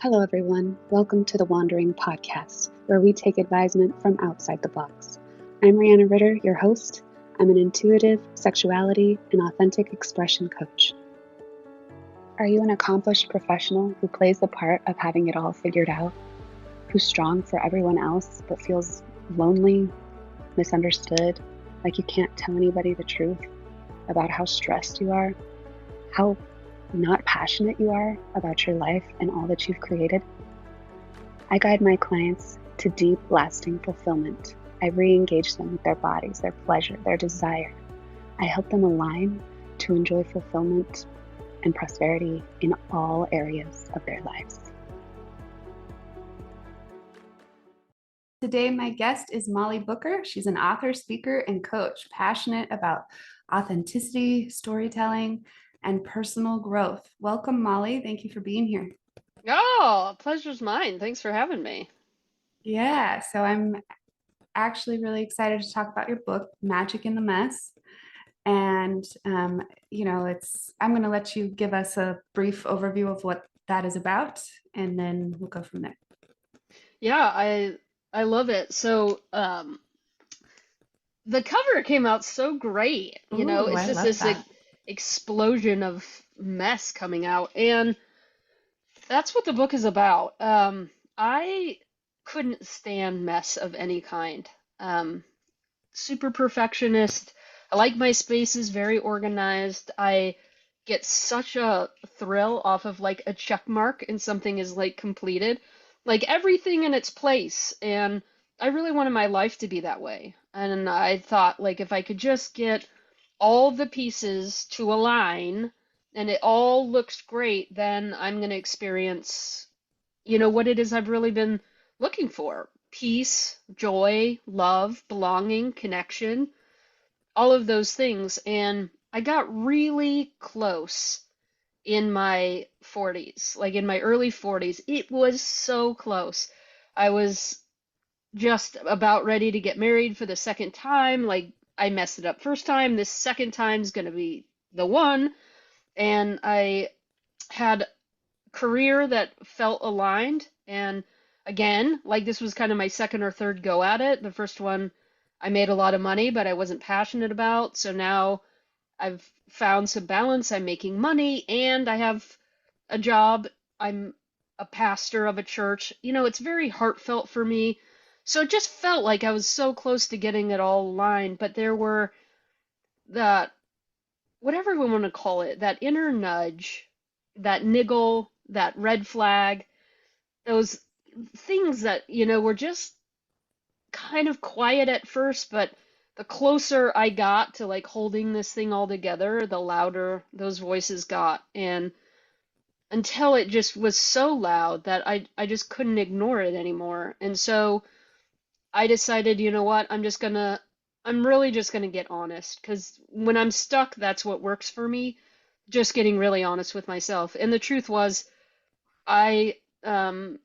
Hello, everyone. Welcome to the Wandering Podcast, where we take advisement from outside the box. I'm Rihanna Ritter, your host. I'm an intuitive, sexuality, and authentic expression coach. Are you an accomplished professional who plays the part of having it all figured out? Who's strong for everyone else but feels lonely, misunderstood, like you can't tell anybody the truth about how stressed you are, how not passionate you are about your life and all that you've created? I guide my clients to deep, lasting fulfillment. I re-engage them with their bodies, their pleasure, their desire. I help them align to enjoy fulfillment and prosperity in all areas of their lives. Today, my guest is Molly Booker. She's an author, speaker, and coach, passionate about authenticity, storytelling, and personal growth. Welcome, Molly. Thank you for being here. Oh, pleasure's mine. Thanks for having me. Yeah, so I'm actually really excited to talk about your book, Magic in the Mess. And, I'm going to let you give us a brief overview of what that is about, and then we'll go from there. Yeah, I love it. So, the cover came out so great. Ooh, It's I just love this that. explosion of mess coming out, and that's what the book is about. I couldn't stand mess of any kind. Um, Super perfectionist. I like my spaces very organized. I get such a thrill off of like a check mark and something is like completed, like everything in its place. And I really wanted my life to be that way. And I thought, like, if I could just get all the pieces to align and it all looks great, then I'm going to experience, what it is I've really been looking for: peace, joy, love, belonging, connection, all of those things. And I got really close in my 40s, like in my early 40s. It was so close. I was just about ready to get married for the second time. Like, I messed it up first time. This second time's going to be the one. And I had career that felt aligned. And again, like, this was kind of my second or third go at it. The first one, I made a lot of money, but I wasn't passionate about. So now I've found some balance. I'm making money and I have a job. I'm a pastor of a church. It's very heartfelt for me. So it just felt like I was so close to getting it all aligned, but there were that, whatever we want to call it, that inner nudge, that niggle, that red flag, those things that, were just kind of quiet at first, but the closer I got to like holding this thing all together, the louder those voices got. And until it just was so loud that I just couldn't ignore it anymore. And so I decided, you know what, I'm really just gonna get honest, because when I'm stuck, that's what works for me. Just getting really honest with myself. And the truth was, I um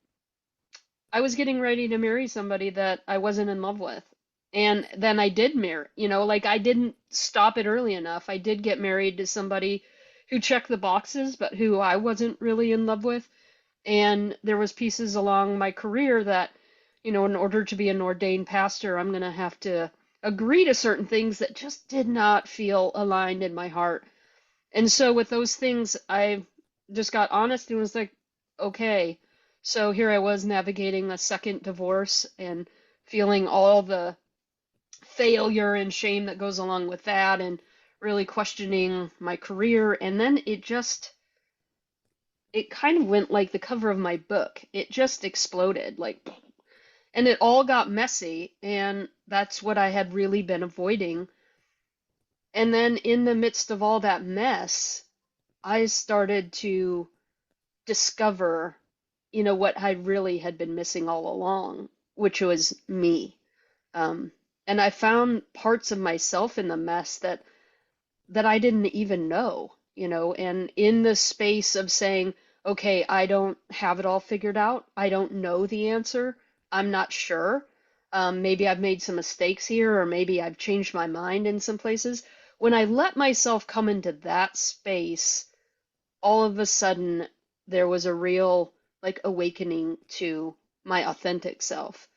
I was getting ready to marry somebody that I wasn't in love with. And then I did marry, like, I didn't stop it early enough. I did get married to somebody who checked the boxes, but who I wasn't really in love with. And there was pieces along my career that, in order to be an ordained pastor, I'm going to have to agree to certain things that just did not feel aligned in my heart. And so with those things, I just got honest and was like, okay. So here I was navigating a second divorce and feeling all the failure and shame that goes along with that, and really questioning my career. And then it kind of went like the cover of my book. It just exploded, like, and it all got messy. And that's what I had really been avoiding. And then in the midst of all that mess, I started to discover, what I really had been missing all along, which was me. Um, and I found parts of myself in the mess that I didn't even know, and in the space of saying, okay, I don't have it all figured out. I don't know the answer. I'm not sure. Maybe I've made some mistakes here, or maybe I've changed my mind in some places. When I let myself come into that space, all of a sudden there was a real like awakening to my authentic self.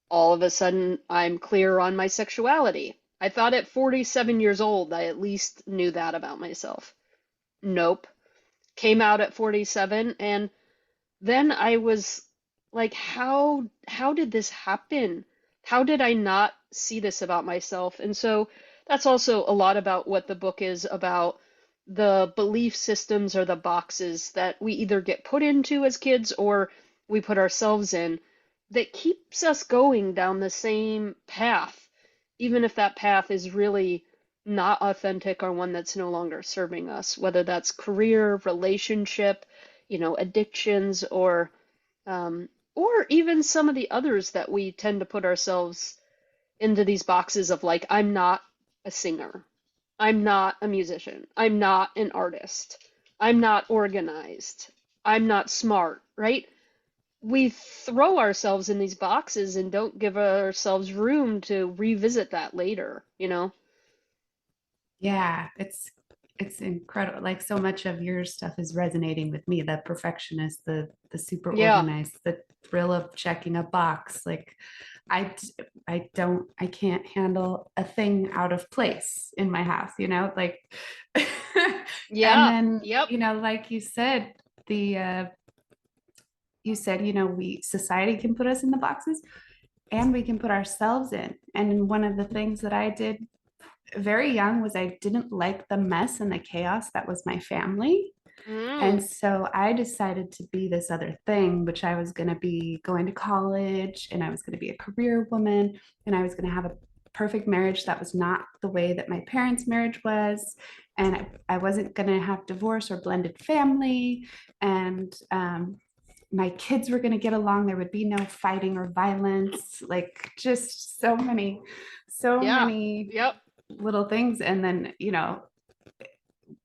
All of a sudden, I'm clear on my sexuality. I thought at 47 years old, I at least knew that about myself. Nope. Came out at 47, and then I was like, how did this happen? How did I not see this about myself? And so that's also a lot about what the book is about, the belief systems or the boxes that we either get put into as kids or we put ourselves in that keeps us going down the same path, even if that path is really not authentic or one that's no longer serving us, whether that's career, relationship, addictions, um, or even some of the others that we tend to put ourselves into these boxes of like, I'm not a singer, I'm not a musician, I'm not an artist, I'm not organized, I'm not smart, right? We throw ourselves in these boxes and don't give ourselves room to revisit that later. Yeah, it's incredible. Like so much of your stuff is resonating with me. The perfectionist, the super Yeah, organized, the thrill of checking a box. Like I can't handle a thing out of place in my house, like and yeah, then, yep, like the you said, we society can put us in the boxes and we can put ourselves in. And one of the things that I did very young was I didn't like the mess and the chaos that was my family. And mm, so I decided to be this other thing, which I was going to be going to college and I was going to be a career woman and I was going to have a perfect marriage that was not the way that my parents' marriage was. And I wasn't going to have divorce or blended family. And my kids were going to get along. There would be no fighting or violence, like just so yeah, many yep, little things. And then,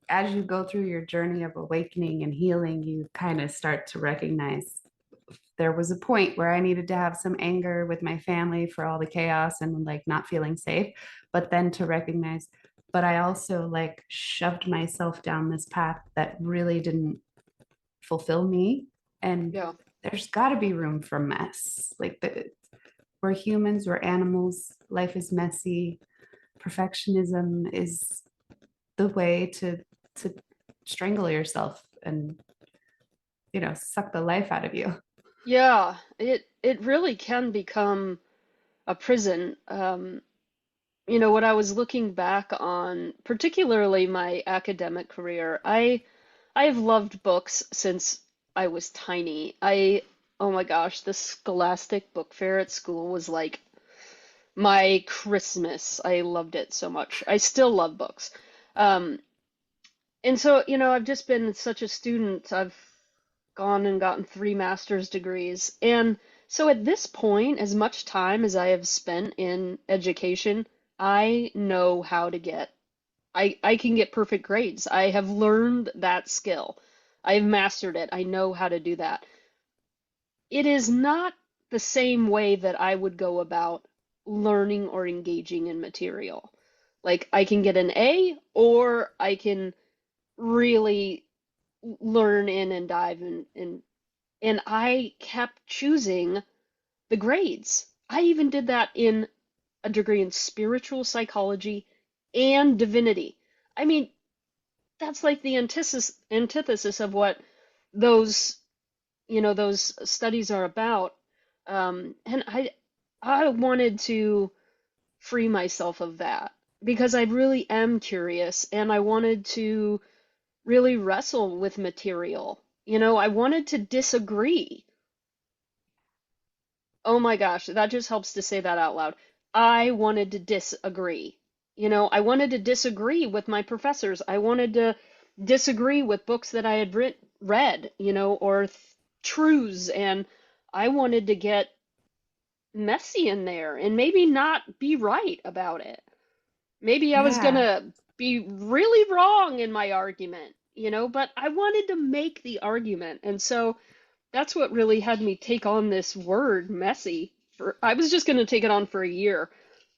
as you go through your journey of awakening and healing, you kind of start to recognize there was a point where I needed to have some anger with my family for all the chaos and like not feeling safe, but then to recognize, but I also like shoved myself down this path that really didn't fulfill me. And yeah. there's got to be room for mess. We're humans, we're animals, life is messy. Perfectionism is the way to strangle yourself and suck the life out of you. Yeah, it really can become a prison. When I was looking back on particularly my academic career, I have loved books since I was tiny. Oh my gosh, the Scholastic Book Fair at school was like my Christmas. I loved it so much. I still love books. Um, and so, I've just been such a student. I've gone and gotten 3 master's degrees. And so at this point, as much time as I have spent in education, I know how to I can get perfect grades. I have learned that skill. I've mastered it. I know how to do that. It is not the same way that I would go about learning or engaging in material. Like I can get an A or I can really learn in and dive in, and I kept choosing the grades. I even did that in a degree in spiritual psychology and divinity. I mean, that's like the antithesis of what those, those studies are about. And I wanted to free myself of that because I really am curious and I wanted to really wrestle with material. I wanted to disagree. Oh my gosh, that just helps to say that out loud. I wanted to disagree. I wanted to disagree with my professors. I wanted to disagree with books that I had read, or truths, and I wanted to get messy in there and maybe not be right about it. Maybe I was Yeah. gonna be really wrong in my argument, but I wanted to make the argument. And so that's what really had me take on this word messy. I was just going to take it on for a year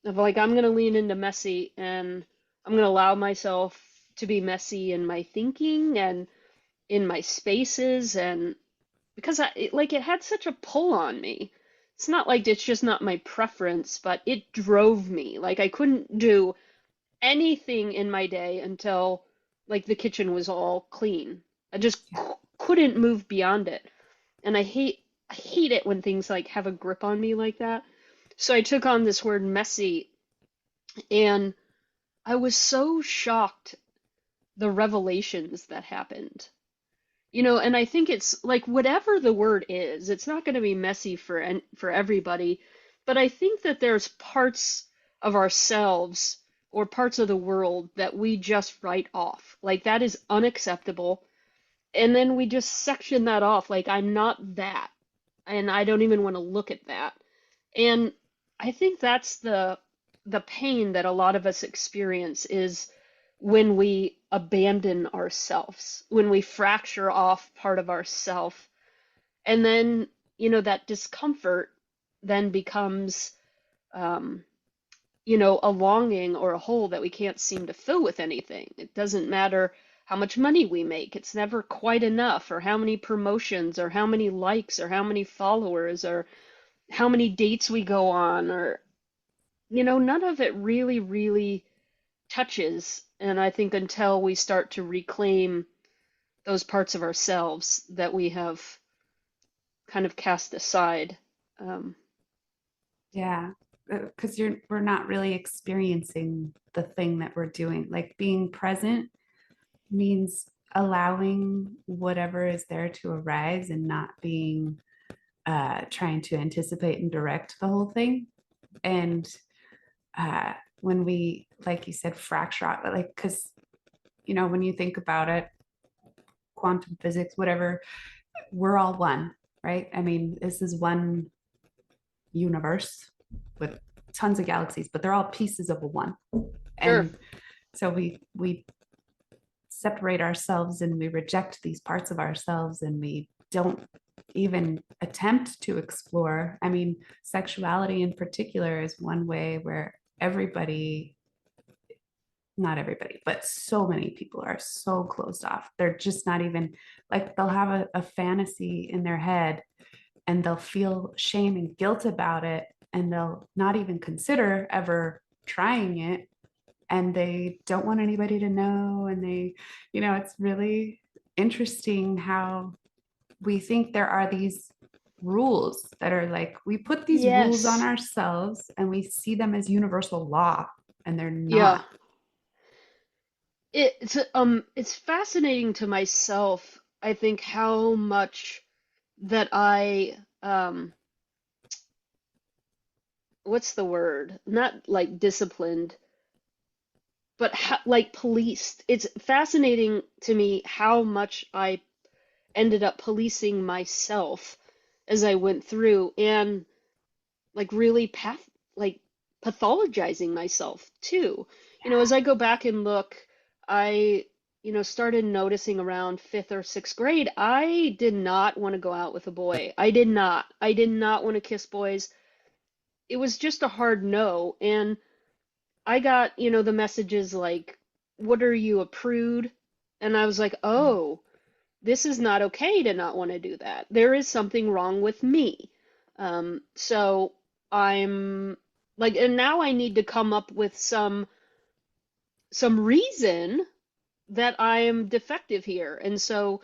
of like I'm going to lean into messy and I'm going to allow myself to be messy in my thinking and in my spaces. And because it had such a pull on me. It's not like it's just not my preference, but it drove me. Like I couldn't do anything in my day until like the kitchen was all clean. I just Yeah. couldn't move beyond it. And I hate it when things like have a grip on me like that. So I took on this word messy, and I was so shocked the revelations that happened. And I think it's like whatever the word is, it's not going to be messy for everybody, but I think that there's parts of ourselves or parts of the world that we just write off. Like that is unacceptable. And then we just section that off like I'm not that, and I don't even want to look at that. And I think that's the pain that a lot of us experience is when we abandon ourselves, when we fracture off part of ourself, and then, that discomfort then becomes, um, a longing or a hole that we can't seem to fill with anything. It doesn't matter how much money we make, it's never quite enough, or how many promotions, or how many likes, or how many followers, or how many dates we go on, or, none of it really, really touches. And I think until we start to reclaim those parts of ourselves that we have kind of cast aside. Um, Yeah, because we're not really experiencing the thing that we're doing. Like being present means allowing whatever is there to arise and not being trying to anticipate and direct the whole thing. And uh, when we, like you said, fracture out, like, because, when you think about it, quantum physics, whatever, we're all one, right? I mean, this is one universe with tons of galaxies, but they're all pieces of a one. sure. And so we separate ourselves and we reject these parts of ourselves and we don't even attempt to explore. I mean, sexuality in particular is one way where everybody, not everybody, but so many people are so closed off. They're just not even like they'll have a fantasy in their head and they'll feel shame and guilt about it and they'll not even consider ever trying it and they don't want anybody to know and it's really interesting how we think there are these rules that are like we put these rules on Yes. ourselves and we see them as universal law and they're Yeah. not. It's fascinating to myself, I think, how much that what's the word? Not like disciplined, but like policed. It's fascinating to me how much I ended up policing myself as I went through, and like really like pathologizing myself too. As I go back and look, I started noticing around fifth or sixth grade, I did not want to go out with a boy. I did not want to kiss boys. It was just a hard no. And I got, the messages like, what are you, a prude? And I was like, oh, this is not okay to not want to do that. There is something wrong with me. So I'm like, and now I need to come up with some reason that I am defective here. And so,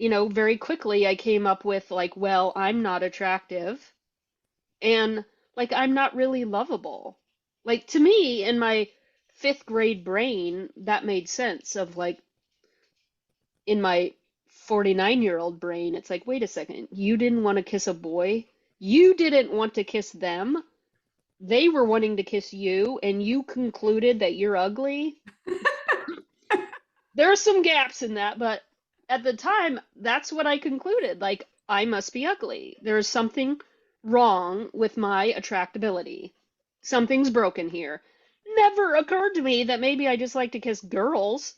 very quickly I came up with like, well, I'm not attractive and like I'm not really lovable. Like to me, in my fifth grade brain, that made sense of like in my 49-year-old brain, it's like, wait a second, you didn't want to kiss a boy? You didn't want to kiss them? They were wanting to kiss you, and you concluded that you're ugly? There are some gaps in that, but at the time, that's what I concluded. Like, I must be ugly. There's something wrong with my attractability. Something's broken here. Never occurred to me that maybe I just like to kiss girls.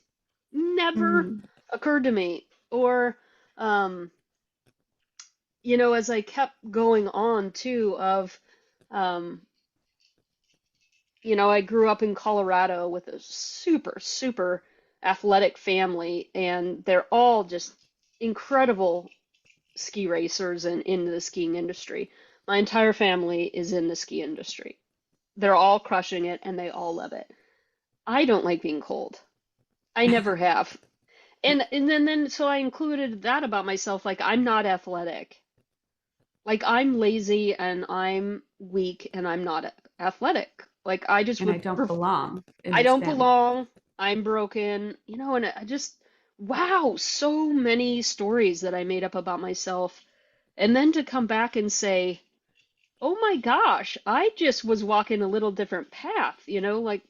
Never Mm, occurred to me. Or, um, as I kept going on too, um, I grew up in Colorado with a super, super athletic family, and they're all just incredible, ski racers and in the skiing industry. My entire family is in the ski industry. They're all crushing it and they all love it. I don't like being cold. I never have. And then so I included that about myself, like I'm not athletic. Like I'm lazy and I'm weak and I'm not athletic. Like I just And I would don't pref belong in I this don't family. belong. I'm broken, and I just, wow, so many stories that I made up about myself. And then to come back and say, oh my gosh, I just was walking a little different path, like,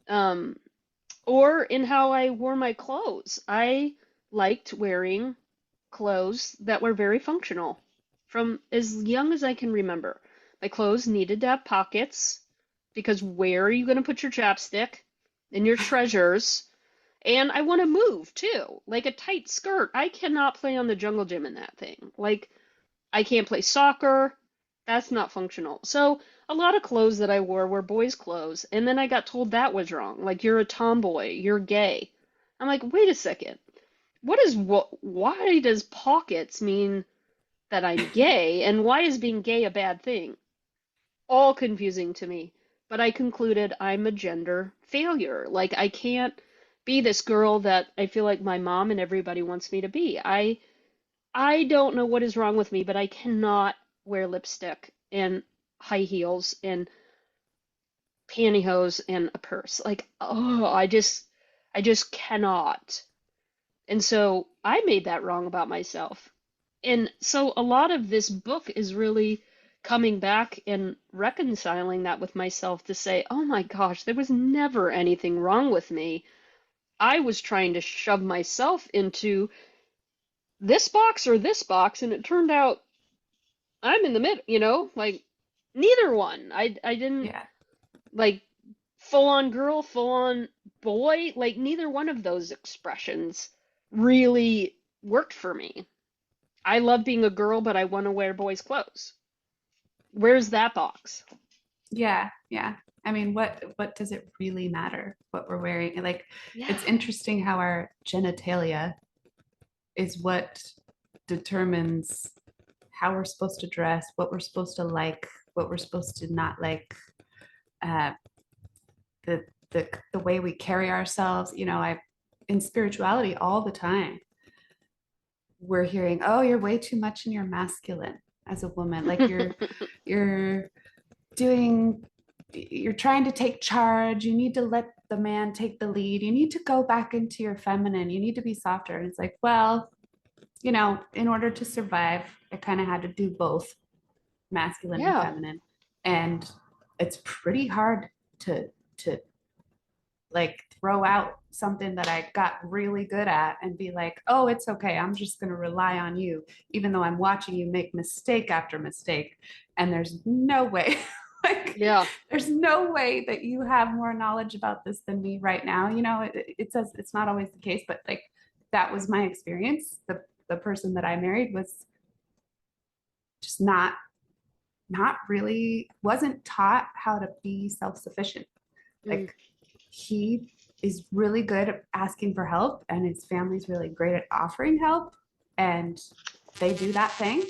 um, or in how I wore my clothes. I liked wearing clothes that were very functional from as young as I can remember. My clothes needed to have pockets because where are you going to put your chapstick and your treasures? And I want to move too, like a tight skirt. I cannot play on the jungle gym in that thing. Like, I can't play soccer. That's not functional. So, a lot of clothes that I wore were boys' clothes. And then I got told that was wrong. Like, you're a tomboy, you're gay. I'm like, wait a second. Why does pockets mean that I'm gay? And why is being gay a bad thing? All confusing to me. But I concluded I'm a gender failure. Like, I can't be this girl that I feel like my mom and everybody wants me to be. I don't know what is wrong with me, but I cannot wear lipstick and high heels and pantyhose and a purse. Like, oh, I just cannot. And so I made that wrong about myself. And so a lot of this book is really coming back and reconciling that with myself to say, oh my gosh, there was never anything wrong with me. I was trying to shove myself into this box or this box, and it turned out I'm in the middle, like neither one. I didn't Yeah. like full on girl, full on boy, like neither one of those expressions really worked for me. I love being a girl, but I want to wear boys' clothes. Where's that box? Yeah, yeah. I mean, what does it really matter what we're wearing? Like, Yeah. it's interesting how our genitalia is what determines how we're supposed to dress, what we're supposed to like, what we're supposed to not like, uh, the the way we carry ourselves. I in spirituality all the time we're hearing, oh, you're way too much and you're masculine as a woman. Like you're doing you're trying to take charge. You need to let the man take the lead. You need to go back into your feminine. You need to be softer. And it's like, well, in order to survive, I kind of had to do both masculine and Yeah. feminine. And it's pretty hard to like throw out something that I got really good at and be like, oh, it's okay. I'm just going to rely on you, even though I'm watching you make mistake after mistake. And there's no way, like, Yeah. there's no way that you have more knowledge about this than me right now. It says it's not always the case, but like that was my experience. The person that I married was just not really wasn't taught how to be self-sufficient. Mm. Like he is really good at asking for help and his family's really great at offering help and they do that thing,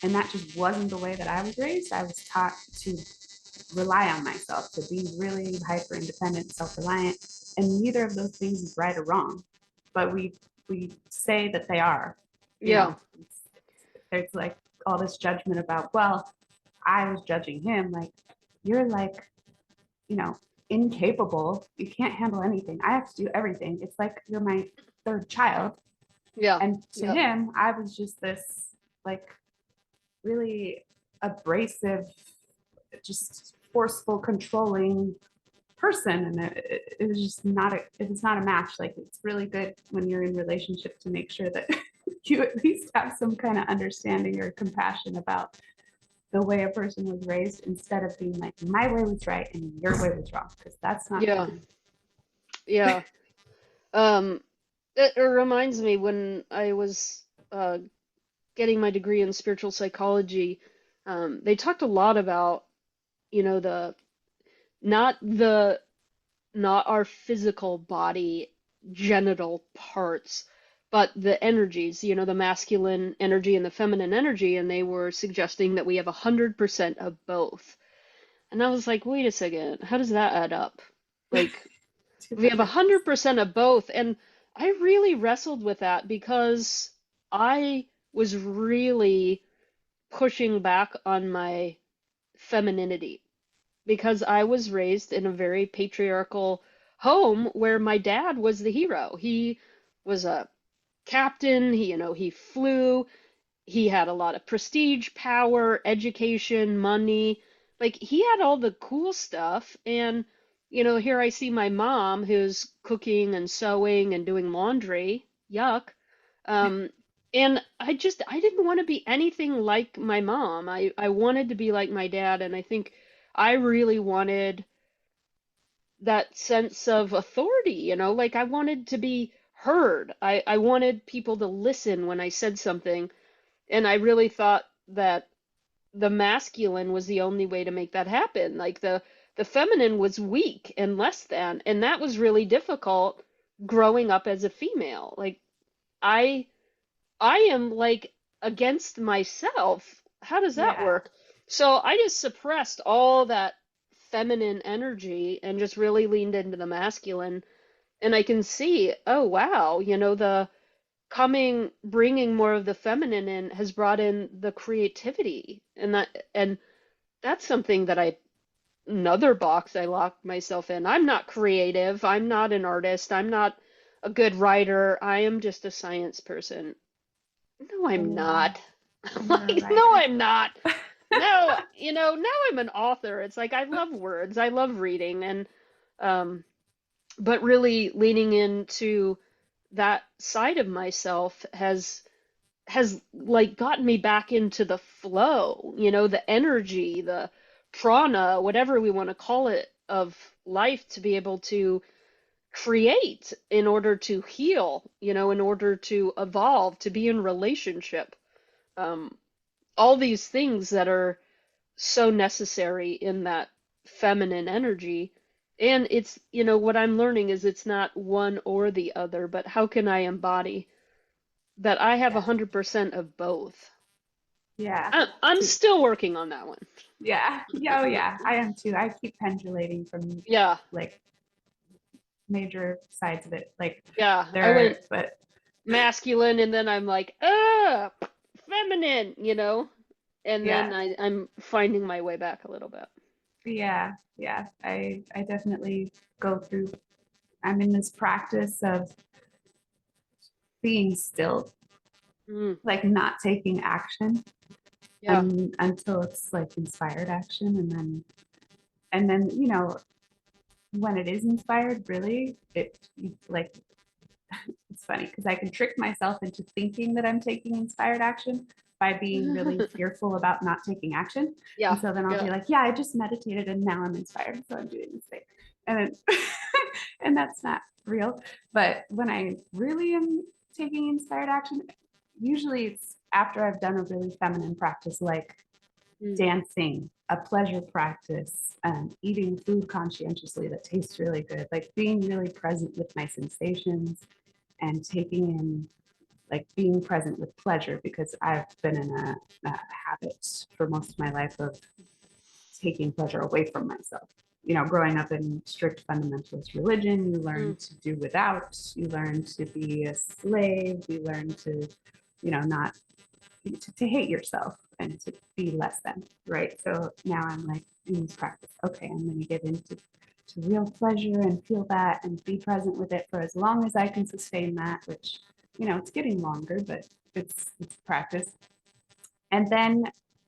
and that just wasn't the way that I was raised. I was taught to rely on myself, to be really hyper independent, self-reliant, and neither of those things is right or wrong, but we say that they are. you Yeah. know there's like all this judgment about, well, I was judging him like, you're like, you know, incapable. You can't handle anything. I have to do everything. It's like you're my third child. Yeah. And to Yep. him, I was just this like really abrasive, just forceful, controlling person. And it was just it was not a match. Like it's really good when you're in relationship to make sure that you at least have some kind of understanding or compassion about the way a person was raised, instead of being like, my way was right and your way was wrong, because that's not Yeah. fun. Yeah. Um, it reminds me when I was getting my degree in spiritual psychology, they talked a lot about, the not the not our physical body genital parts, but the energies, the masculine energy and the feminine energy, and they were suggesting that we have 100% of both. And I was like, wait a second, how does that add up? Like, we have 200%. 100% of both. And I really wrestled with that because I was really pushing back on my femininity because I was raised in a very patriarchal home where my dad was the hero. He was a captain, he flew, he had a lot of prestige, power, education, money. Like he had all the cool stuff. And, here I see my mom who's cooking and sewing and doing laundry. Yuck. Um, and I didn't want to be anything like my mom. I wanted to be like my dad. And I think I really wanted that sense of authority, like I wanted to be heard. I wanted people to listen when I said something. And I really thought that the masculine was the only way to make that happen. Like the feminine was weak and less than, and that was really difficult growing up as a female. Like I I am like against myself. How does that Yeah. work? So I just suppressed all that feminine energy and just really leaned into the masculine. And I can see, oh wow, the bringing more of the feminine in has brought in the creativity. And that's something that another box I locked myself in. I'm not creative. I'm not an artist. I'm not a good writer. I am just a science person. No, I'm Oh, not. you're a Like, no, writer. I'm not. No, now I'm an author. It's like I love words. I love reading and um but really leaning into that side of myself has like gotten me back into the flow, the energy, the prana, whatever we want to call it, of life to be able to create in order to heal, in order to evolve, to be in relationship. Um, all these things that are so necessary in that feminine energy. And it's, what I'm learning is it's not one or the other, but how can I embody that I have Yeah. 100% of both? Yeah. I'm To, still working on that one. yeah. Yeah. Oh, yeah. I am too. I keep pendulating from Yeah, like major sides of it. Like yeah. I went there, but masculine and then I'm like, feminine, and then yeah. I'm finding my way back a little bit. Yeah. Yeah. I definitely go through, I'm in this practice of being still, Mm, like not taking action yeah. until it's like inspired action. And then, when it is inspired, really, it like it's funny because I can trick myself into thinking that I'm taking inspired action by being really fearful about not taking action. Yeah, And so then I'll yeah. be like, yeah, I just meditated and now I'm inspired. So I'm doing this thing. And then, and that's not real. But when I really am taking inspired action, usually it's after I've done a really feminine practice like Mm, dancing, a pleasure practice, eating food conscientiously that tastes really good, like being really present with my sensations and taking in, like being present with pleasure, because I've been in a habit for most of my life of taking pleasure away from myself. Growing up in strict fundamentalist religion, you learn mm, to do without, you learn to be a slave, you learn to, not to hate yourself and to be less than, right? So now I'm like in this practice, okay, I'm going to get into real pleasure and feel that and be present with it for as long as I can sustain that, which, it's getting longer, but it's practice. And then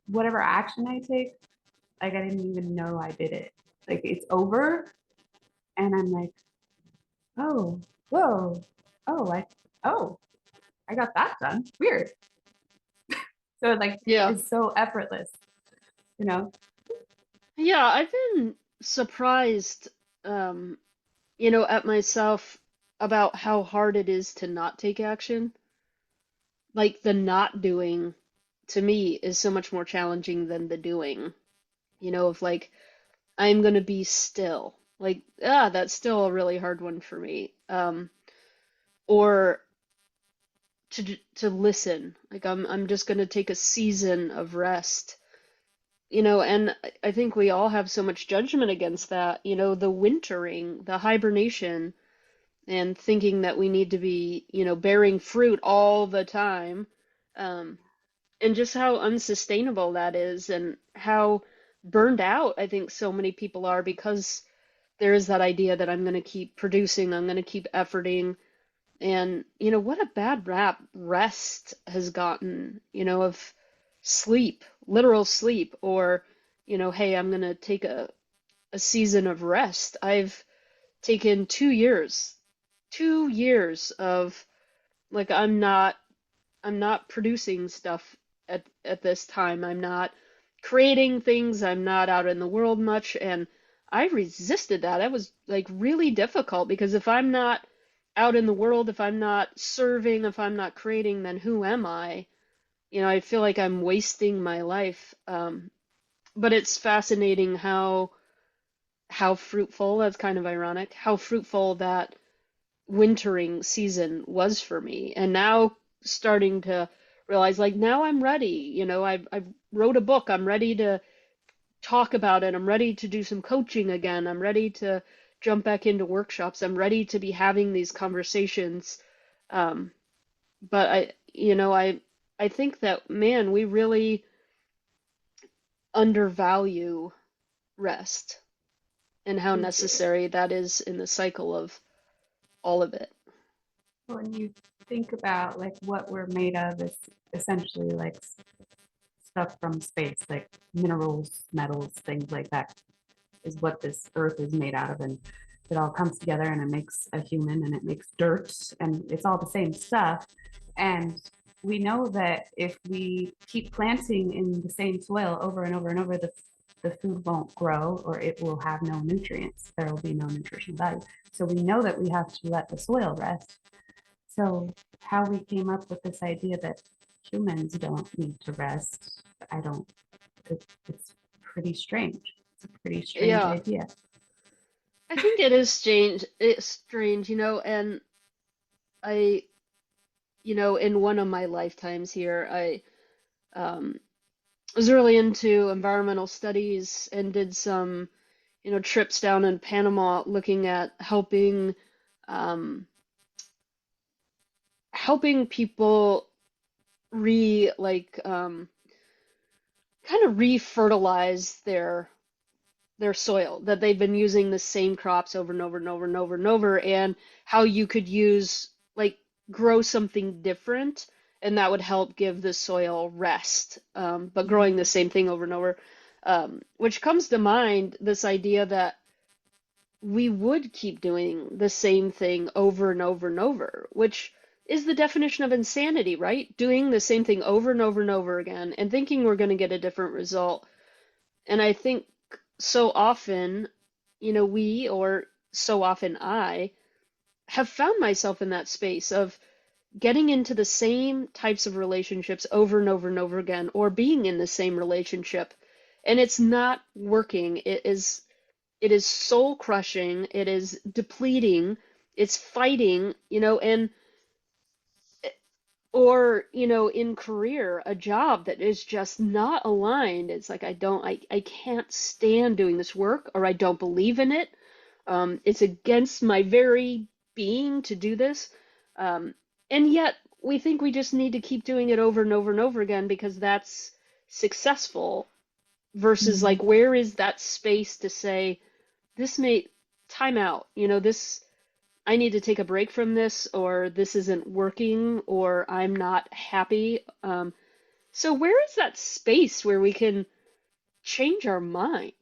whatever action I take, like I didn't even know I did it. Like it's over and I'm like, oh, whoa, oh, oh, I got that done. Weird. So like yeah. it's so effortless, you know? Yeah, I've been surprised, um, at myself about how hard it is to not take action. Like the not doing to me is so much more challenging than the doing. Of like I'm gonna be still. Like, that's still a really hard one for me. Or to listen. Like I'm just going to take a season of rest. You know, and I think we all have so much judgment against that, you know, the wintering, the hibernation, and thinking that we need to be, you know, bearing fruit all the time. Um, and just how unsustainable that is, and how burned out I think so many people are, because there is that idea that I'm going to keep producing, I'm going to keep efforting. And, you know, what a bad rap rest has gotten, you know, of sleep, literal sleep, or, you know, hey, I'm going to take a season of rest. I've taken 2 years, 2 years of like, I'm not producing stuff at this time. I'm not creating things. I'm not out in the world much, and I resisted that. That was like really difficult, because if I'm not out in the world, if I'm not serving, if I'm not creating, then who am I? You know, I feel like I'm wasting my life. But it's fascinating how fruitful, that's kind of ironic, how fruitful that wintering season was for me. And now starting to realize, like, now I'm ready. You know, I've wrote a book. I'm ready to talk about it. I'm ready to do some coaching again. I'm ready to jump back into workshops. I'm ready to be having these conversations. Um, but I think that, man, we really undervalue rest and how We do. necessary that is in the cycle of all of it. When you think about like what we're made of, it's essentially like stuff from space, like minerals, metals, things like that is what this earth is made out of. And it all comes together and it makes a human and it makes dirt and it's all the same stuff. And we know that if we keep planting in the same soil over and over and over, the food won't grow or it will have no nutrients. There will be no nutritional value. So we know that we have to let the soil rest. So how we came up with this idea that humans don't need to rest, I don't, it's pretty strange. It's a pretty strange Yeah, idea. I think it is strange. It's strange, you know, and I, you know, in one of my lifetimes here, I was really into environmental studies and did some, you know, trips down in Panama looking at um, helping people re like kind of re-fertilize their soil, that they've been using the same crops over and over and over and over and over, and how you could use, like, grow something different, and that would help give the soil rest, but growing the same thing over and over, which comes to mind this idea that we would keep doing the same thing over and over and over, which is the definition of insanity, right? Doing the same thing over and over and over again and thinking we're going to get a different result. And I think so often, you know, or so often I, have found myself in that space of getting into the same types of relationships over and over and over again, or being in the same relationship, and it's not working. It is soul crushing, it is depleting, it's fighting, you know, and or, you know, in career, a job that is just not aligned. It's like, I can't stand doing this work, or I don't believe in it. It's against my very being to do this. Um, and yet we think we just need to keep doing it over and over and over again because that's successful, versus, Mm-hmm. like, where is that space to say, this may time out, you know, this, I need to take a break from this, or this isn't working, or I'm not happy. So where is that space where we can change our mind?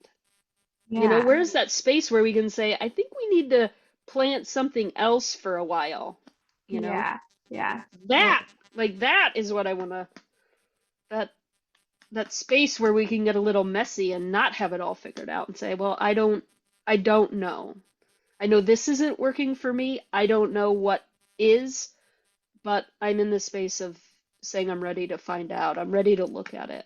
You know, Yeah, where is that space where we can say, I think we need to plant something else for a while, you know? yeah, yeah. That, Well, like, that is what I want to, that that space where we can get a little messy and not have it all figured out and say, well, I don't know. I know this isn't working for me. I don't know what is, but I'm in the space of saying I'm ready to find out. I'm ready to look at it.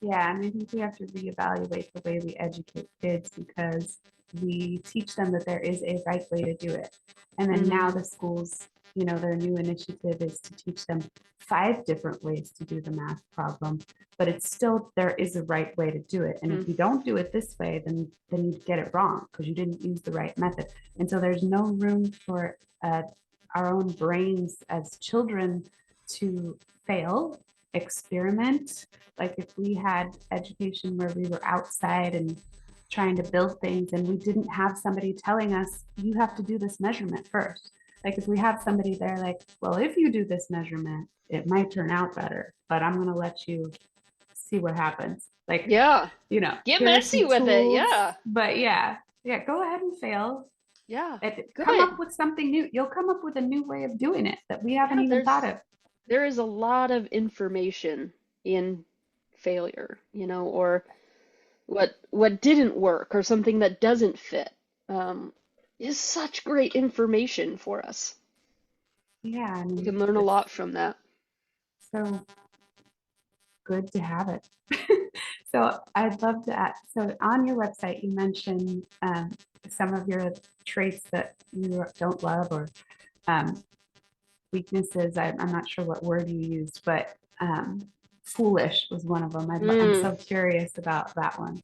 yeah, and I think we have to reevaluate the way we educate kids because we teach them that there is a right way to do it. And then now the schools, their new initiative is to teach them 5 different ways to do the math problem, but it's still, there is a right way to do it. And if you don't do it this way, then you get it wrong because you didn't use the right method. And so there's no room for our own brains as children to fail, experiment. Like if we had education where we were outside and trying to build things and we didn't have somebody telling us, you have to do this measurement first. Like if we have somebody there like, well, if you do this measurement, it might turn out better, but I'm going to let you see what happens. Like, Yeah. Get here are messy some with it. tools, Yeah. but yeah, go ahead and fail. Yeah. Come Good. up with something new. You'll come up with a new way of doing it that we haven't Yeah, even thought of. there is a lot of information in failure, or what didn't work or something that doesn't fit. Um, is such great information for us. Yeah, I We mean, can learn a it's lot from that. so good to have it. So I'd love to add, so on your website, you mentioned some of your traits that you don't love or um, weaknesses. I'm not sure what word you used, but foolish was one of them. I'm Mm. so curious about that one.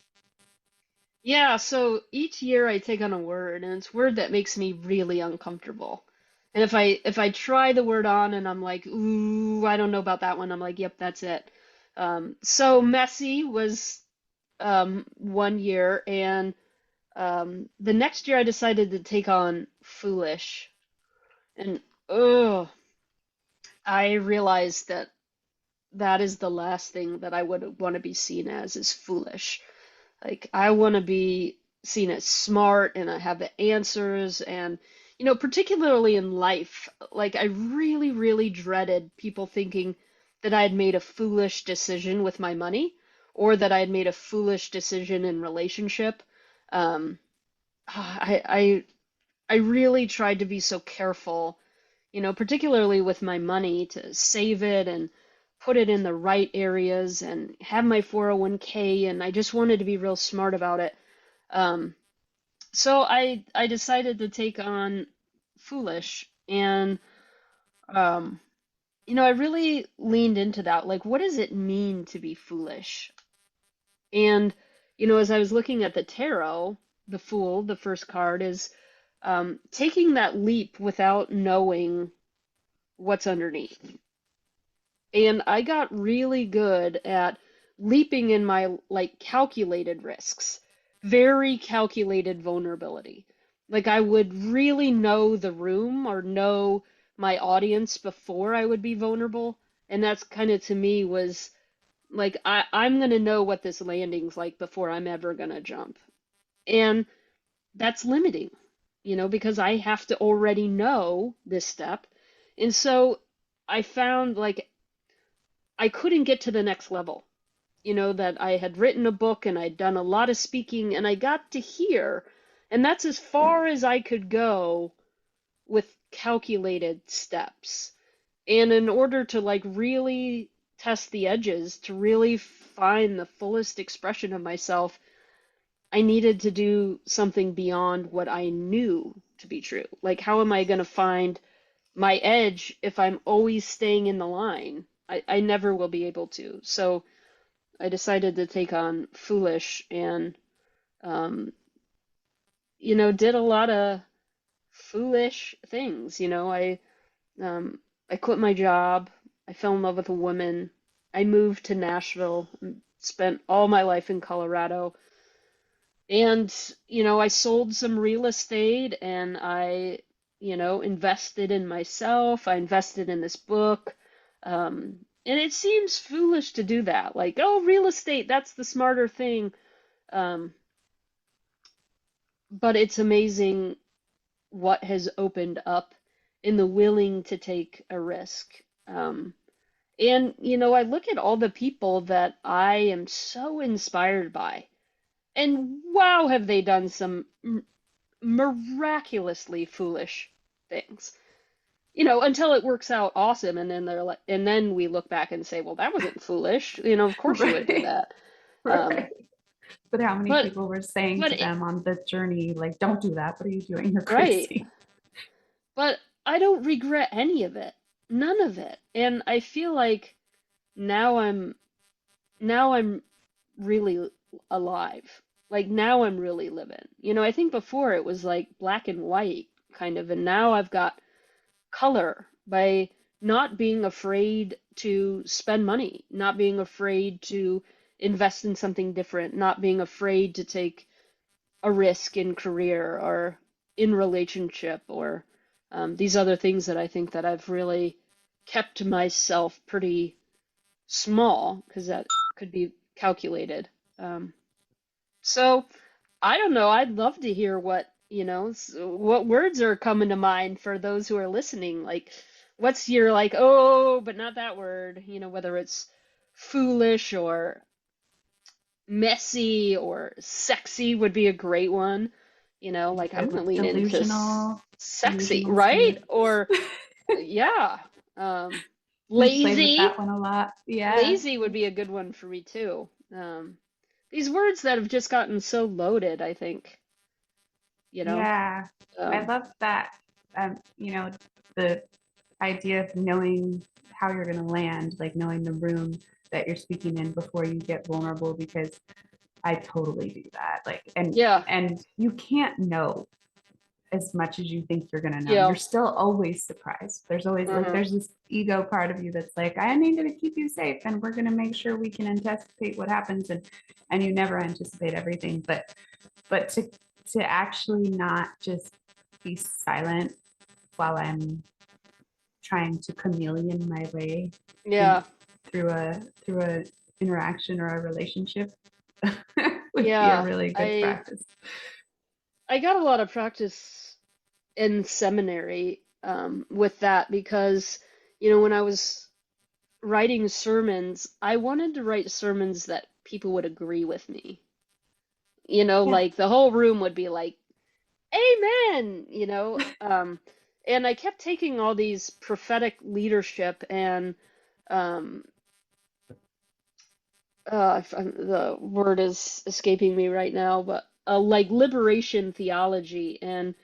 Yeah, so each year I take on a word, and it's a word that makes me really uncomfortable. And if I try the word on and I'm like, ooh, I don't know about that one, I'm like, yep, that's it. So messy was one year, and the next year I decided to take on foolish. And oh, I realized that that is the last thing that I would want to be seen as is foolish. Like I want to be seen as smart and I have the answers and particularly in life, like I really, really dreaded people thinking that I had made a foolish decision with my money or that I had made a foolish decision in relationship. Um, I really tried to be so careful, particularly with my money to save it and put it in the right areas and have my 401k, and I just wanted to be real smart about it. Um, so I decided to take on foolish, and um, I really leaned into that. Like, what does it mean to be foolish? And as I was looking at the tarot, the Fool, the first card, is taking that leap without knowing what's underneath. And I got really good at leaping in my like calculated risks, very calculated vulnerability. Like I would really know the room or know my audience before I would be vulnerable. And that's kind of to me was like I'm gonna know what this landing's like before I'm ever gonna jump. And that's limiting, because I have to already know this step. And so I found like I couldn't get to the next level. That I had written a book and I'd done a lot of speaking and I got to here. And that's as far as I could go with calculated steps. And in order to like really test the edges, to really find the fullest expression of myself, I needed to do something beyond what I knew to be true. Like, how am I going to find my edge if I'm always staying in the line? I never will be able to. So I decided to take on Foolish and, um, did a lot of foolish things. I quit my job. I fell in love with a woman. I moved to Nashville, spent all my life in Colorado. And, I sold some real estate and I, invested in myself. I invested in this book. And it seems foolish to do that. Like, oh, real estate, that's the smarter thing. Um, but it's amazing what has opened up in the willing to take a risk. And, I look at all the people that I am so inspired by, and wow, have they done some miraculously foolish things. Until it works out awesome, and then they're like, and then we look back and say, well, that wasn't foolish. Of course you would do Right. that. Um, Right. But how many But people were saying but to them on the journey, like, don't do that. What are you doing? You're right. crazy. But I don't regret any of it. None of it. And I feel like now I'm now I'm really alive. Like now I'm really living. I think before it was like black and white kind of, and now I've got color by not being afraid to spend money, not being afraid to invest in something different, not being afraid to take a risk in career or in relationship or these other things that I think that I've really kept myself pretty small because that could be calculated. Um, so I don't know. I'd love to hear what words are coming to mind for those who are listening. Like, what's your like, oh, but not that word, whether it's foolish or messy or sexy would be a great one. Like I'm gonna lean into sexy, Delusional right? spirits. Or yeah. Um, We've played with lazy. that one a lot. Yeah. Lazy would be a good one for me too. These words that have just gotten so loaded, I think, you know. Yeah. I Um, love that. The idea of knowing how you're going to land, like knowing the room that you're speaking in before you get vulnerable, because I totally do that. Like, yeah, and you can't know as much as you think you're going to know. yeah, You're still always surprised. There's always like, uh-huh, there's this ego part of you that's like, I need to keep you safe and we're going to make sure we can anticipate what happens. And you never anticipate everything, but to actually not just be silent while I'm trying to chameleon my way in yeah, through a interaction or a relationship would be a yeah. really good I practice. I got a lot of practice in seminary with that because, when I was writing sermons, I wanted to write sermons that people would agree with me. Yeah, Like the whole room would be like, Amen, and I kept taking all these prophetic leadership and um the word is escaping me right now, but like liberation theology and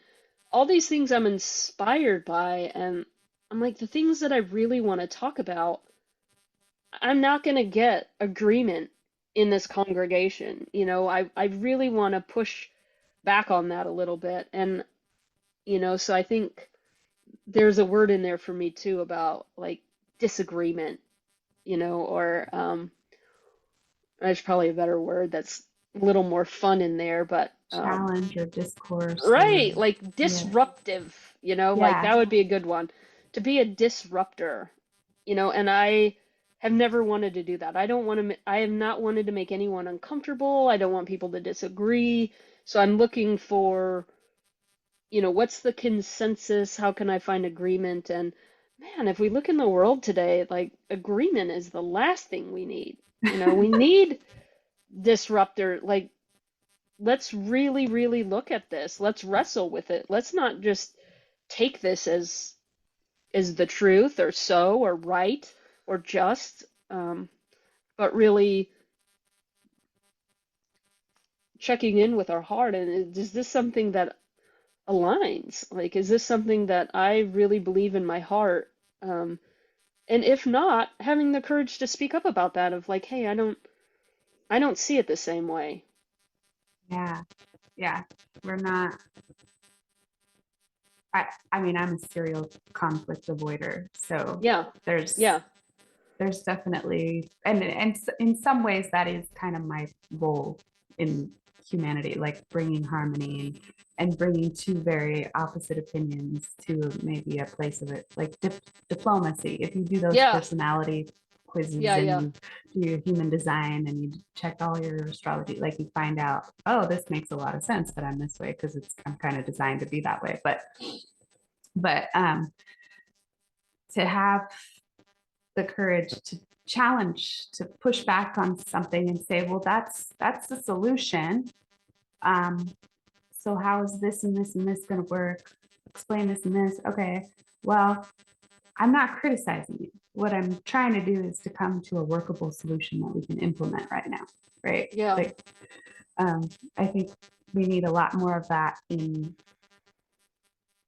all these things I'm inspired by, and I'm like the things that I really want to talk about, I'm not going to get agreement in this congregation. I really want to push back on that a little bit, and so I think there's a word in there for me too about like disagreement, or there's probably a better word that's a little more fun in there, but challenge or discourse or right, like yeah, disruptive, like yeah, that would be a good one. To be a disruptor, and I have never wanted to do that. I have not wanted to make anyone uncomfortable. I don't want people to disagree. So I'm looking for, what's the consensus? How can I find agreement? And man, if we look in the world today, like agreement is the last thing we need. We need disruptor. Like, let's really, really look at this. Let's wrestle with it. Let's not just take this as the truth or so or right or just, but really checking in with our heart. And is this something that aligns? Like, is this something that I really believe in my heart? And if not, having the courage to speak up about that of like, hey, I don't see it the same way. yeah, yeah. We're not. I mean, I'm a serial conflict avoider, so Yeah, there's yeah, there's definitely and in some ways that is kind of my role in humanity, like bringing harmony and bringing two very opposite opinions to maybe a place of it, like diplomacy. If you do those yeah, personality quizzes yeah, and yeah, you do your human design and you check all your astrology, like you find out, oh, this makes a lot of sense that I'm this way because I'm kind of designed to be that way. But to have the courage to challenge, to push back on something and say, well, that's the solution. Um, so how is this and this and this going to work? Explain this and this. Okay, well, I'm not criticizing you. what I'm trying to do is to come to a workable solution that we can implement right now, right? Yeah. Like, I think we need a lot more of that in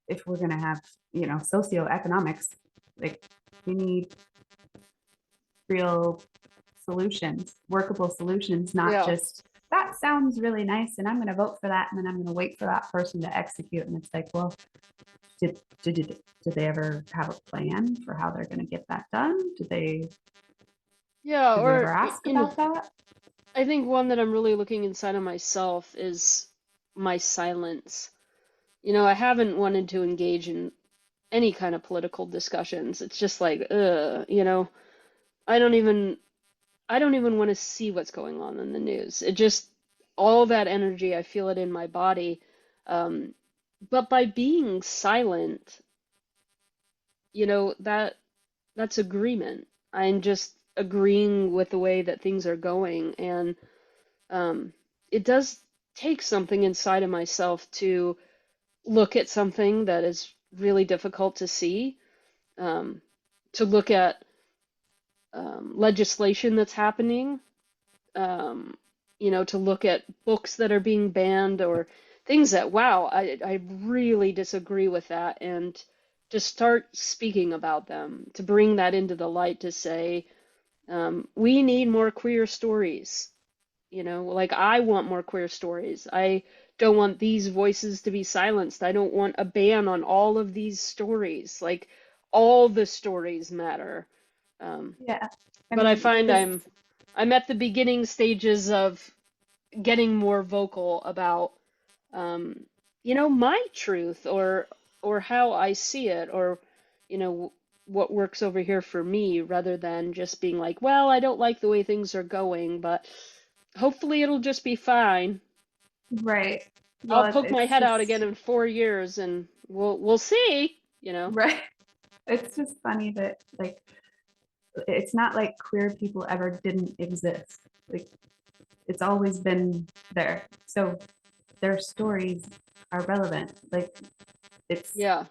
if we're going to have, socioeconomics. Like, we need real solutions, workable solutions, not Yeah. just that sounds really nice and I'm going to vote for that and then I'm going to wait for that person to execute. And it's like, well, did they ever have a plan for how they're going to get that done? Yeah, Did we ever or ask about that? I think one that I'm really looking inside of myself is my silence. I haven't wanted to engage in any kind of political discussions. It's just like, I don't even I don't even want to see what's going on in the news. It just all that energy, I feel it in my body. Um, but by being silent, that's agreement. I'm just agreeing with the way that things are going, and um, it does take something inside of myself to look at something that is really difficult to see, um, to look at legislation that's happening, um, to look at books that are being banned or things that, wow, I really disagree with that, and to start speaking about them, to bring that into the light, to say, we need more queer stories. Like I want more queer stories. I don't want these voices to be silenced. I don't want a ban on all of these stories. Like all the stories matter. Um, Yeah. I but I mean, find this, I'm at the beginning stages of getting more vocal about um, my truth or how I see it or what works over here for me rather than just being like, well, I don't like the way things are going, but hopefully it'll just be fine. right. I'll Well, poke my it's head out again just, in 4 years and we'll see. right. It's just funny that, like, it's not like queer people ever didn't exist. Like, it's always been there. So their stories are relevant. Like, it's Yeah.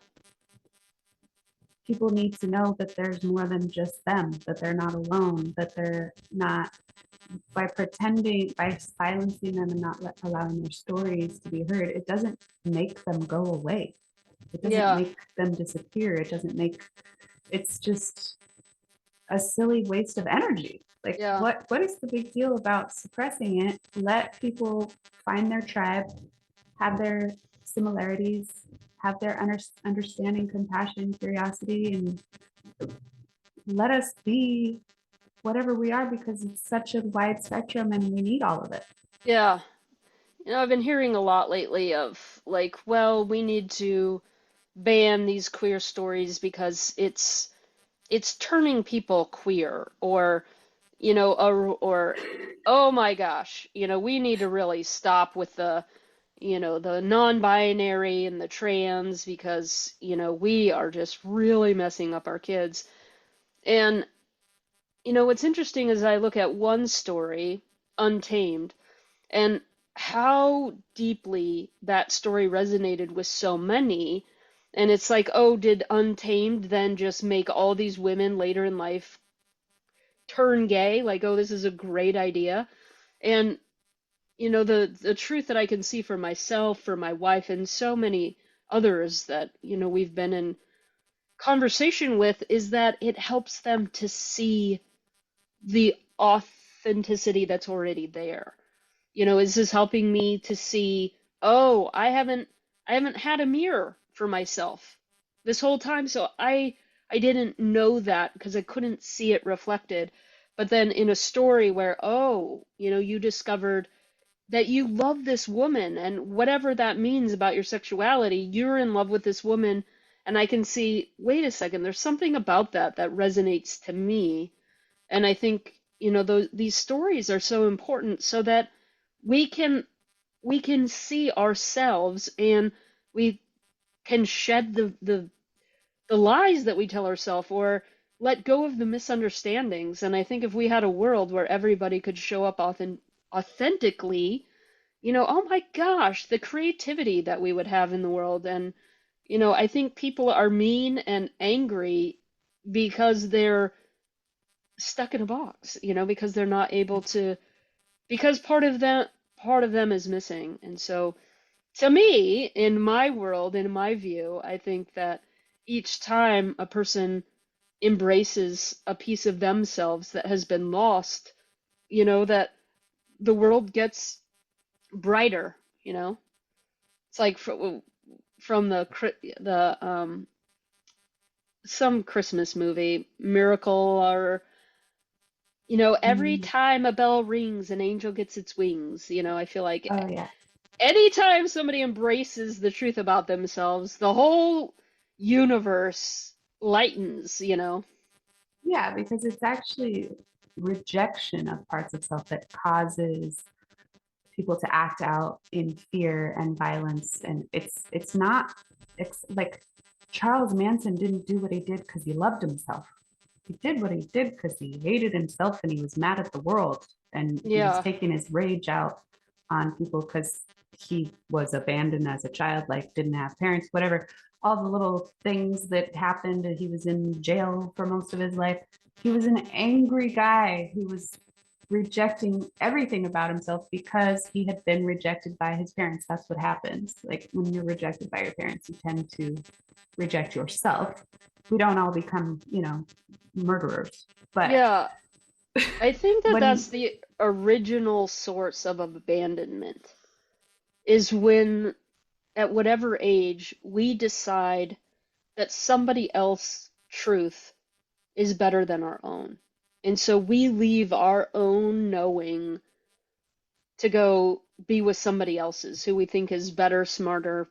people need to know that there's more than just them, that they're not alone, that they're not, by pretending, by silencing them and not allowing their stories to be heard, it doesn't make them go away. It doesn't Yeah. make them disappear. It doesn't make, it's just a silly waste of energy. Like, Yeah. what is the big deal about suppressing it? Let people find their tribe, have their similarities, have their understanding, compassion, curiosity, and let us be whatever we are because it's such a wide spectrum and we need all of it. Yeah. I've been hearing a lot lately of like, well, we need to ban these queer stories because it's turning people queer or oh my gosh, we need to really stop with the non-binary and the trans because we are just really messing up our kids. And what's interesting is I look at one story, Untamed, and how deeply that story resonated with so many. And it's like, oh, did Untamed then just make all these women later in life turn gay? Like, oh, this is a great idea. And the truth that I can see for myself, for my wife, and so many others that we've been in conversation with is that it helps them to see the authenticity that's already there. Is this helping me to see, oh, I haven't had a mirror for myself this whole time, so I didn't know that because I couldn't see it reflected. But then in a story where, oh, you discovered that you love this woman and whatever that means about your sexuality, you're in love with this woman, and I can see, wait a second, there's something about that that resonates to me. And I think, these stories are so important so that we can we can see ourselves and we can shed the lies that we tell ourselves or let go of the misunderstandings. And I think if we had a world where everybody could show up authentically, oh my gosh, the creativity that we would have in the world. And I think people are mean and angry because they're stuck in a box, because they're not able to, because part of them is missing. And so to me, in my world, in my view, I think that each time a person embraces a piece of themselves that has been lost, that the world gets brighter, It's like from the some Christmas movie, Miracle, or every Mm. time a bell rings, an angel gets its wings. I feel like Oh yeah. anytime somebody embraces the truth about themselves, the whole universe lightens. Yeah, because it's actually rejection of parts of self that causes people to act out in fear and violence. And it's not, it's like Charles Manson didn't do what he did because he loved himself. He did what he did because he hated himself and he was mad at the world, and he was Yeah, taking his rage out on people because he was abandoned as a child, like didn't have parents, whatever, all the little things that happened. He was in jail for most of his life. He was an angry guy who was rejecting everything about himself because he had been rejected by his parents. That's what happens. Like when you're rejected by your parents, you tend to reject yourself. We don't all become, murderers, but yeah. I think that when that's the original source of abandonment, is when, at whatever age, we decide that somebody else's truth is better than our own. And so we leave our own knowing to go be with somebody else's who we think is better, smarter,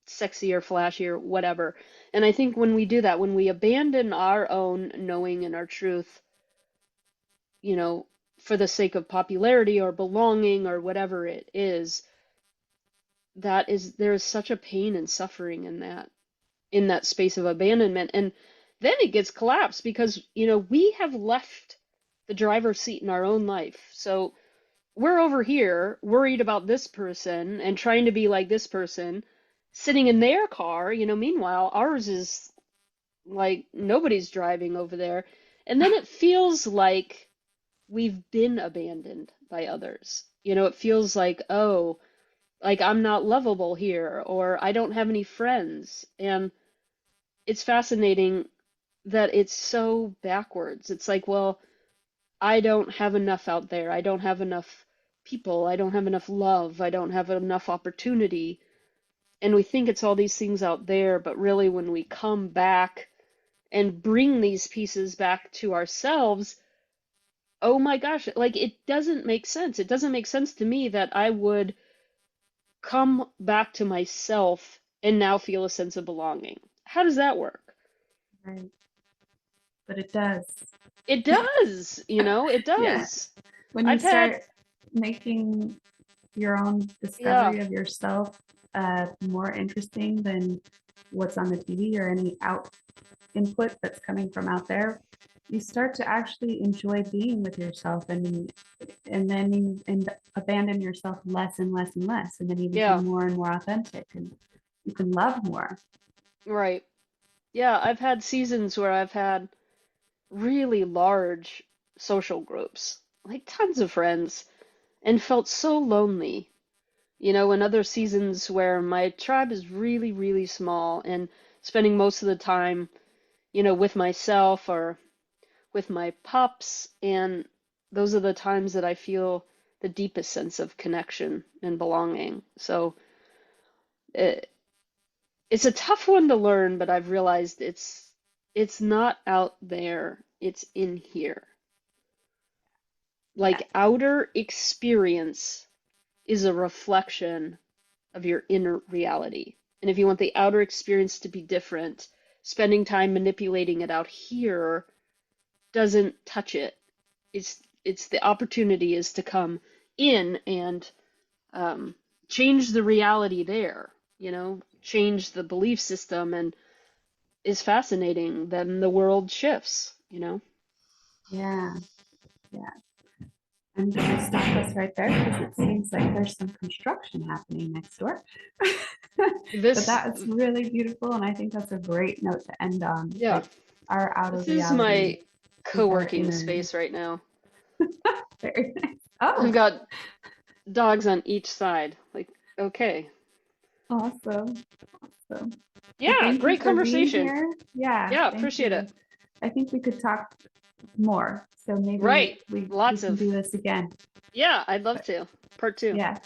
sexier, flashier, whatever. And I think when we do that, when we abandon our own knowing and our truth, you know, for the sake of popularity or belonging or whatever it is, there is such a pain and suffering in that space of abandonment. And then it gets collapsed because, we have left the driver's seat in our own life. So we're over here worried about this person and trying to be like this person, sitting in their car. Meanwhile, ours is like nobody's driving over there. And then it feels like we've been abandoned by others. It feels like, oh, like I'm not lovable here, or I don't have any friends. And it's fascinating that it's so backwards. It's like, well, I don't have enough out there. I don't have enough people. I don't have enough love. I don't have enough opportunity. And we think it's all these things out there, but really, when we come back and bring these pieces back to ourselves, oh my gosh, like it doesn't make sense. It doesn't make sense to me that I would come back to myself and now feel a sense of belonging. How does that work? right, but it does. It does, it Yeah, does. when you I've had, start making your own yeah, discovery of yourself more interesting than what's on the TV or any input that's coming from out there, you start to actually enjoy being with yourself, and then you abandon yourself less and less and less, and then you yeah, become more and more authentic, and you can love more. right. Yeah, I've had seasons where I've had really large social groups, like tons of friends, and felt so lonely. And other seasons where my tribe is really, really small and spending most of the time, with myself or with my pups. And those are the times that I feel the deepest sense of connection and belonging. So it, it's a tough one to learn, but I've realized it's not out there, it's in here. Yeah, Like outer experience is a reflection of your inner reality. And if you want the outer experience to be different, spending time manipulating it out here doesn't touch it. It's the opportunity is to come in and um, change the reality there, change the belief system, and is fascinating. Then the world shifts. yeah, yeah. I'm going to stop us right there because it seems like there's some construction happening next door. But This, that's really beautiful, and I think that's a great note to end on. yeah, Like our outer this is my reality. co-working inner. space right now. Very nice. I've Oh, got dogs on each side. Like, okay. awesome. Awesome. Well, Yeah, thank you great for being conversation. here. Yeah, Yeah, thank appreciate you. it. I think we could talk more. So maybe Right. we Lots can of, do this again. yeah, I'd love But to. Part two. yeah.